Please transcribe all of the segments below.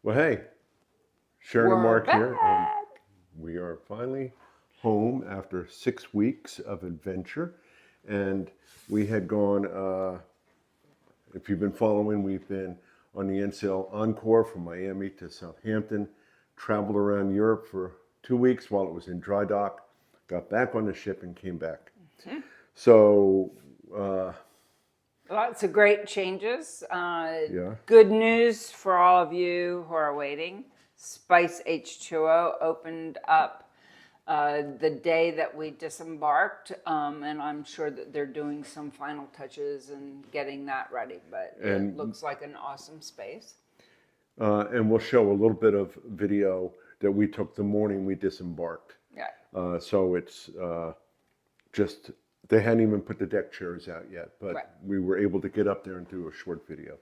Well, hey, Sharon and We're Mark here, and back. we are finally home after 6 weeks of adventure. And we had gone, if you've been following, we've been on the NCL Encore from Miami to Southampton, traveled around Europe for 2 weeks while it was in dry dock, got back on the ship and came back. So, Lots of great changes. yeah, Good news for all of you who are waiting. Spice H2O opened up the day that we disembarked, and I'm sure that they're doing some final touches and getting that ready. But it looks like an awesome space. and we'll show a little bit of video that we took the morning we disembarked. Yeah. So it's just, they hadn't even put the deck chairs out yet, but Right. we were able to get up there and do a short video.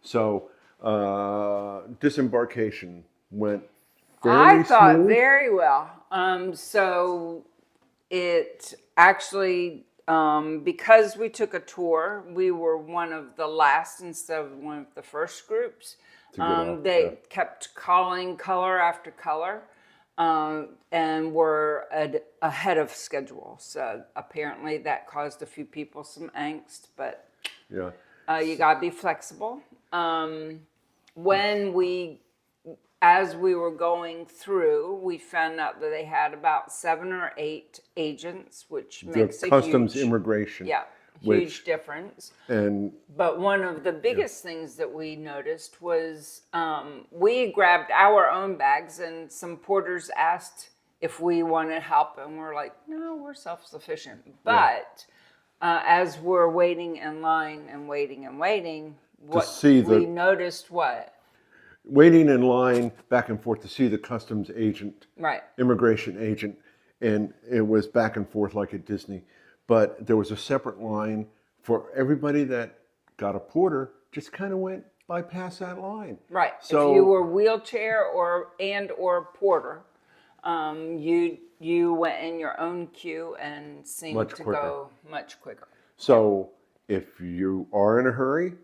So disembarkation went fairly I thought smooth. very well. So it actually, because we took a tour, we were one of the last instead of one of the first groups. To get off, They kept calling color after color, and were ahead of schedule. So apparently that caused a few people some angst, but Yeah. you gotta be flexible. As we were going through, we found out that they had about 7 or 8 agents, which makes The a customs huge, immigration. huge difference. And But one of the biggest things that we noticed was we grabbed our own bags, and some porters asked if we wanted help, and we're like, no, we're self-sufficient. But as we're waiting in line and waiting, what see we the- noticed what? waiting in line back and forth to see the customs agent, Right. immigration agent, and it was back and forth like at Disney. But there was a separate line for everybody that got a porter, just kind of went bypass that line. Right. So if you were wheelchair or porter, you went in your own queue and seemed Much to quicker. go much quicker. So if you are in a hurry,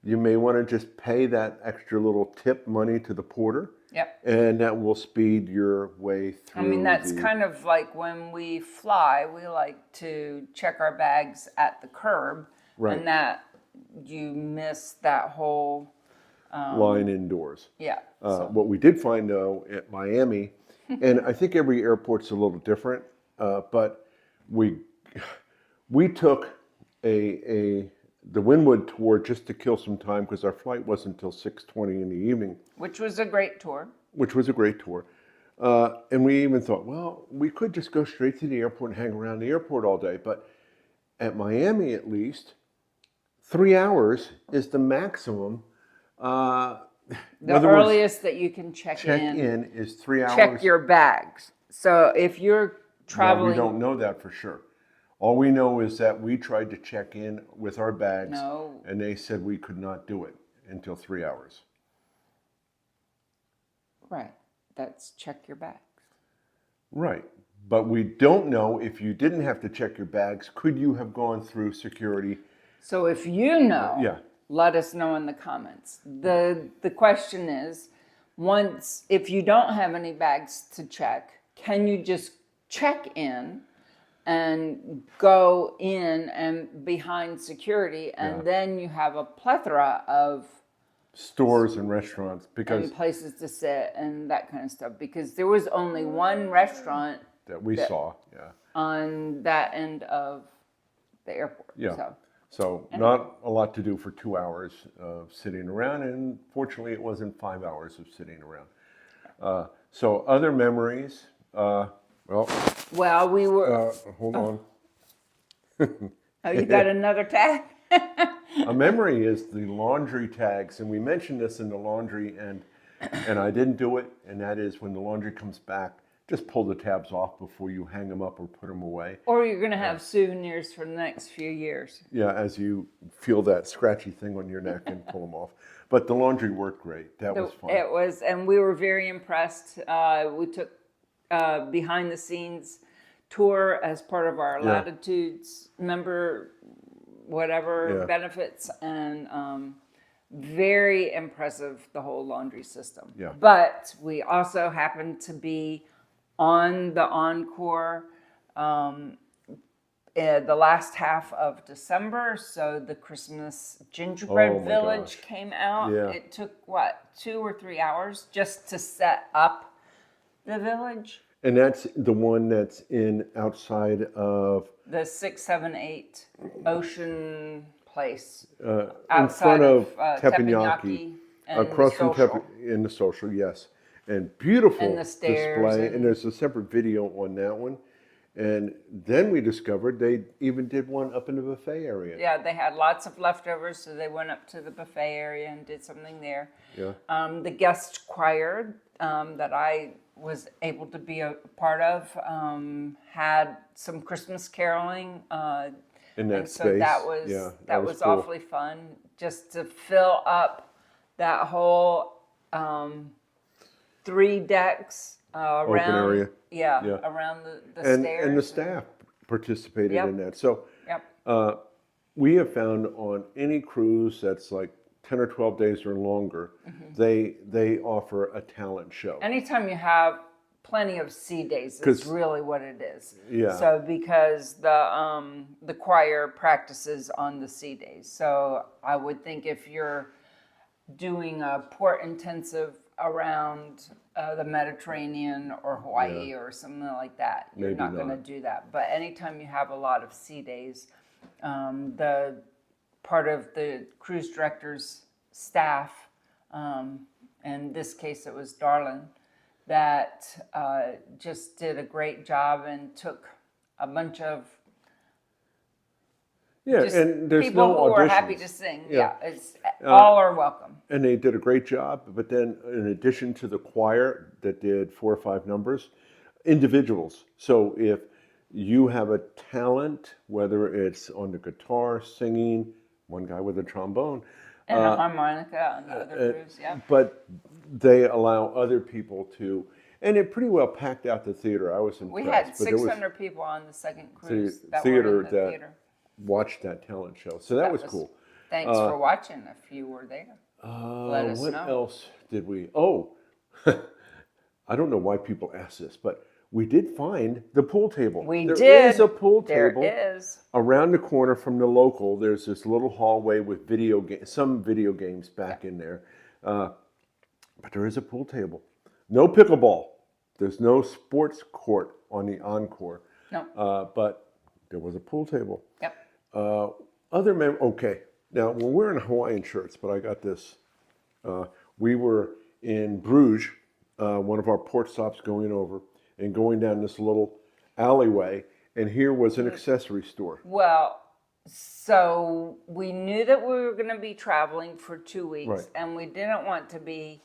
you may want to just pay that extra little tip money to the porter. Yep. And that will speed your way through. I mean, that's kind of like when we fly, we like to check our bags at the curb, Right. and that you miss that whole line indoors. yeah. What we did find though at Miami, and I think every airport's a little different, but we took the Wynwood tour just to kill some time because our flight wasn't until 6:20 in the evening, Which was a great tour. which was a great tour. And we even thought, well, we could just go straight to the airport and hang around the airport all day. But at Miami, at least, 3 hours is the maximum. The other words, earliest that you can check in is 3 hours. check your bags. So if you're Well, traveling, we don't know that for sure. All we know is that we tried to check in with our bags, No. and they said we could not do it until 3 hours. right, that's check your bags. Right. But we don't know if you didn't have to check your bags, could you have gone through security? So if you know, Yeah. let us know in the comments. The question is, if you don't have any bags to check, can you just check in and go in and behind security, and then you have a plethora of Stores and restaurants, because and places to sit and that kind of stuff? Because there was only one restaurant that we saw, yeah. on that end of the airport. Yeah. So not a lot to do for 2 hours of sitting around, and fortunately it wasn't 5 hours of sitting around. So other memories, Well, we were. hold on. Oh, you got another tag? A memory is the laundry tags, and we mentioned this in the laundry, and I didn't do it, and that is when the laundry comes back, just pull the tabs off before you hang them up or put them away. Or you're going to have souvenirs for the next few years. Yeah, as you feel that scratchy thing on your neck and pull them off. But the laundry worked great. That was fun. It was, and we were very impressed. We took behind the scenes tour as part of our Latitudes member whatever benefits, and very impressive, the whole laundry system. Yeah. But we also happened to be on the Encore the last half of December, so the Christmas gingerbread Oh my village gosh. came out. Yeah. It took, what, 2 or 3 hours just to set up the village? And that's the one that's in outside of, The 678 Ocean Place in outside front of Teppanyaki and across the from social. in the social, yes. And beautiful And the stairs display. and- And there's a separate video on that one. And then we discovered they even did one up in the buffet area. Yeah, they had lots of leftovers, so they went up to the buffet area and did something there. Yeah. The guest choir that I was able to be a part of had some Christmas caroling. In that And so space. that was Yeah, that was cool. awfully fun, just to fill up that whole 3 decks around area. Yeah, Yeah. around the And stairs. and the staff participated Yep. in that. So Yep. we have found on any cruise that's like 10 or 12 days or longer, Mm-hmm. they offer a talent show. Anytime you have plenty of sea days, 'Cause- is really what it is. Yeah. So because the choir practices on the sea days, so I would think if you're doing a port intensive around the Mediterranean or Hawaii or something like that, you're Maybe not going to not. do that. But anytime you have a lot of sea days, the part of the cruise director's staff, in this case it was Darlin, that just did a great job and took a bunch of Yeah, just and there's people no who auditions. are happy to sing. Yeah. Yeah, it's all are welcome. And they did a great job. But then, in addition to the choir that did 4 or 5 numbers, individuals. So if you have a talent, whether it's on the guitar, singing, one guy with a trombone, And a harmonica on the other cruise, yeah. but they allow other people to, and it pretty well packed out the theater. I was impressed. We had but it was 600 people on the second cruise that theater were in the that theater. watched that talent show. So that was cool. Thanks for watching if you were there. Let us What know. else did we? Oh, I don't know why people ask this, but we did find the pool table. We There did. is a pool table. There is. Around the corner from the local, there's this little hallway with some video games back in there. But there is a pool table. No pickleball. There's no sports court on the Encore. No. But there was a pool table. Yep. Okay. Now, we're wearing Hawaiian shirts, but I got this. We were in Bruges, one of our port stops going over, and going down this little alleyway, and here was an accessory store. Well, so we knew that we were going to be traveling for 2 weeks, Right. and we didn't want to be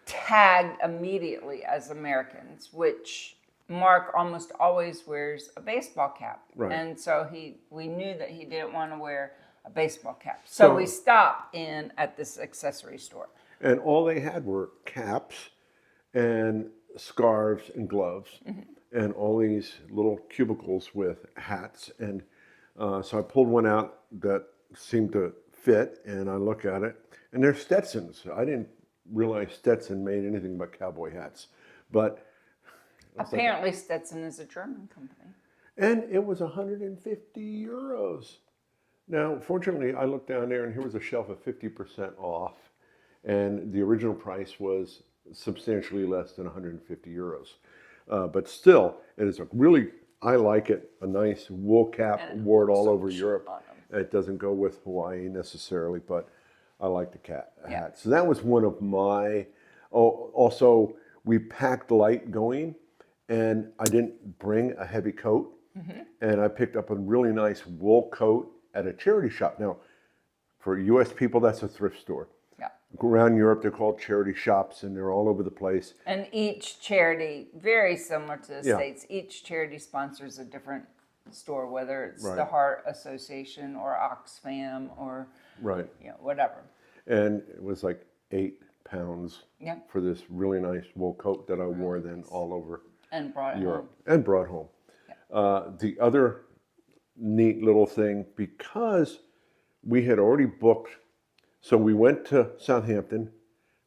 tagged immediately as Americans, which Mark almost always wears a baseball cap. Right. And so we knew that he didn't want to wear a baseball cap. So we stopped in at this accessory store. And all they had were caps and scarves and gloves and all these little cubicles with hats. And so I pulled one out that seemed to fit, and I look at it, and they're Stetsons. I didn't realize Stetson made anything but cowboy hats. But Apparently, Stetson is a German company. and it was 150 euros. Now, fortunately, I looked down there and here was a shelf of 50% off. And the original price was substantially less than 150 euros. But still, it is a really, I like it, a nice wool cap, And it wore it looks all so over cheap Europe. on 'em. It doesn't go with Hawaii necessarily, but I like the hat. Yeah. So that was one of my, also, we packed light going, and I didn't bring a heavy coat. And I picked up a really nice wool coat at a charity shop. Now, for US people, that's a thrift store. Yeah. Around Europe, they're called charity shops, and they're all over the place. And each charity, very similar to the Yeah. States, each charity sponsors a different store, whether it's Right. the Heart Association or Oxfam or Right. whatever. And it was like £8 Yeah. for this really nice wool coat that I wore then all over And brought it Europe home. and brought home. The other neat little thing, because we had already booked So we went to Southampton,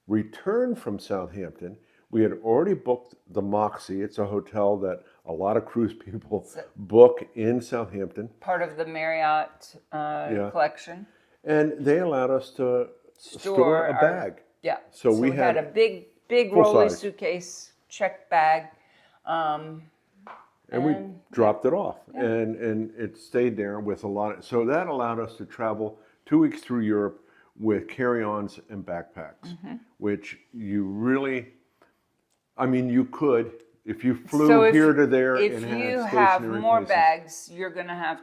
returned from Southampton. We had already booked the Moxie. It's a hotel that a lot of cruise people book in Southampton. Part of the Marriott Yeah. collection. And they allowed us to store a bag. Yeah. So we had a big full rolly size. suitcase, check bag. And we dropped it off, and it stayed there with a lot of, so that allowed us to travel 2 weeks through Europe with carry-ons and backpacks, which you really, I mean, you could, if you flew here to there and had stationary If you have more places. bags, you're going to have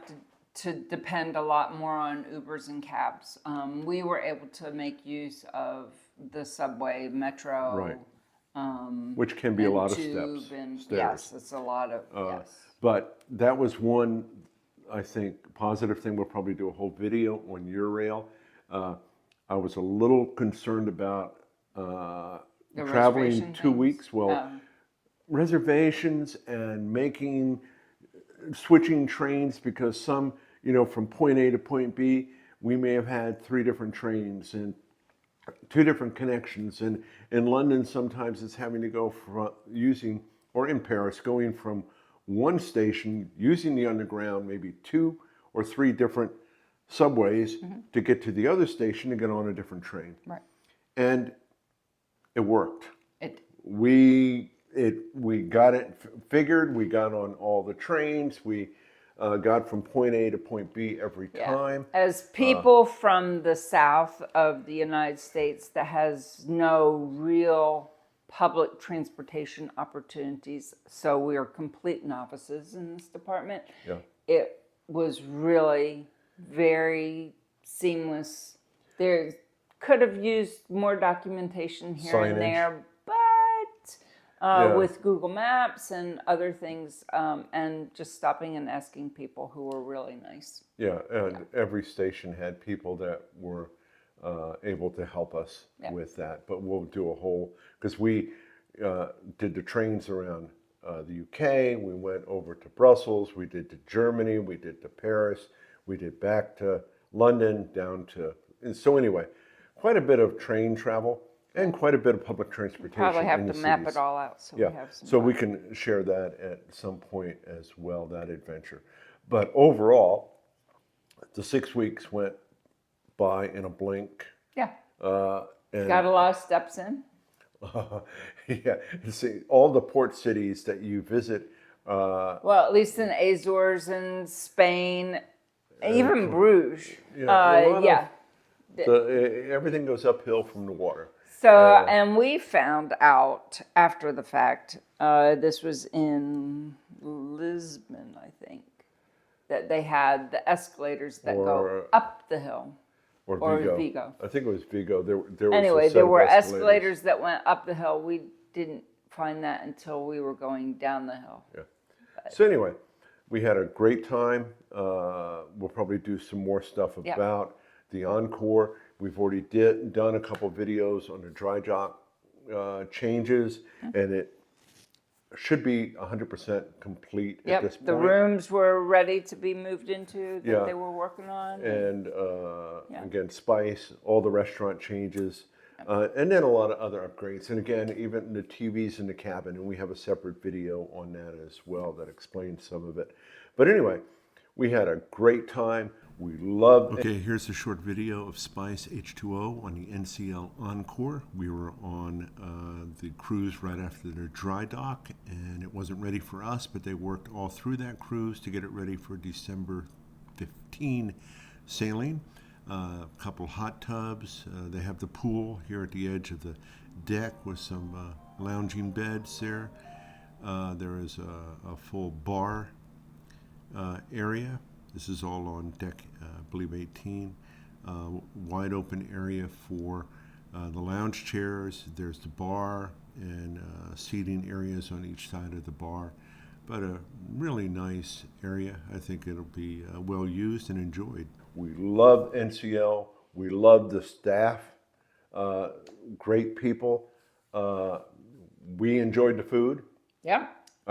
to depend a lot more on Ubers and cabs. We were able to make use of the subway, metro, Right. Which can be a lot of tube, steps. and stairs. yes, it's a lot of yes. But that was one, I think, positive thing. We'll probably do a whole video on Eurail. I was a little concerned about traveling reservation 2 things? weeks. Well, reservations and switching trains, because some, from point A to point B, we may have had 3 different trains and 2 different connections. And in London, sometimes it's having to go from or in Paris, going from one station, using the underground, maybe 2 or 3 different subways to get to the other station to get on a different train. Right. And it worked. It We got it figured. We got on all the trains. We got from point A to point B every time. As people from the south of the United States that has no real public transportation opportunities, so we are complete novices in this department. Yeah. It was really very seamless. There could have used more documentation here Signage. and there, but with Google Maps and other things, and just stopping and asking people who were really nice. Yeah, and every station had people that were able to help us with that. But we'll do a whole, because we did the trains around the UK, we went over to Brussels, we did to Germany, we did to Paris, we did back to London, down to, and so anyway, quite a bit of train travel and quite a bit of public transportation. Probably have in to the map cities. it all out so Yeah, we have some so we can share that at some point as well, that adventure. But overall, the 6 weeks went by in a blink. Yeah. And Got a lot of steps in. yeah, see, all the port cities that you visit. Well, at least in Azores and Spain, even Bruges. Everything goes uphill from the water. So, and we found out after the fact, this was in Lisbon, I think, that they had the escalators that go up the hill. Or Vigo. I think it was Vigo. There was Anyway, a set there of were escalators that went up the hill. We didn't find that until we were going down the hill. Yeah. So anyway, we had a great time. We'll probably do some more stuff about the Encore. We've already done a couple videos on the dry dock changes, and it should be 100% complete at this point. The rooms were ready to be moved into that they were working on. And again, Spice, all the restaurant changes, and then a lot of other upgrades. And again, even the TVs in the cabin, and we have a separate video on that as well that explains some of it. But anyway, we had a great time. We loved it. Okay, here's a short video of Spice H2O on the NCL Encore. We were on the cruise right after the dry dock, and it wasn't ready for us, but they worked all through that cruise to get it ready for December 15 sailing. A couple hot tubs. They have the pool here at the edge of the deck with some lounging beds there. There is a full bar area. This is all on deck, I believe 18. Wide open area for the lounge chairs. There's the bar and seating areas on each side of the bar. But a really nice area. I think it'll be well used and enjoyed. We love NCL. We love the staff. Great people. We enjoyed the food. Yeah.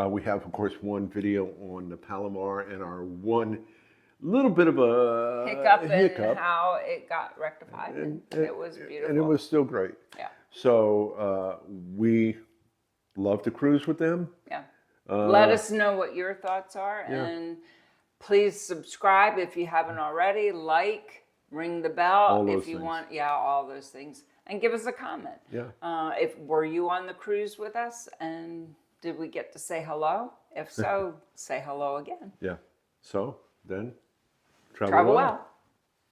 We have, of course, one video on the Palomar and our one little bit of a hiccup and how it got rectified, and it was beautiful. and it was still great. Yeah. So we love to cruise with them. Yeah. Let us know what your thoughts are, and please subscribe if you haven't already. Like, ring the bell All those if you things. want. Yeah, all those things, and give us a comment. Yeah. If were you on the cruise with us, and did we get to say hello? If so, say hello again. Yeah. So then, Travel well.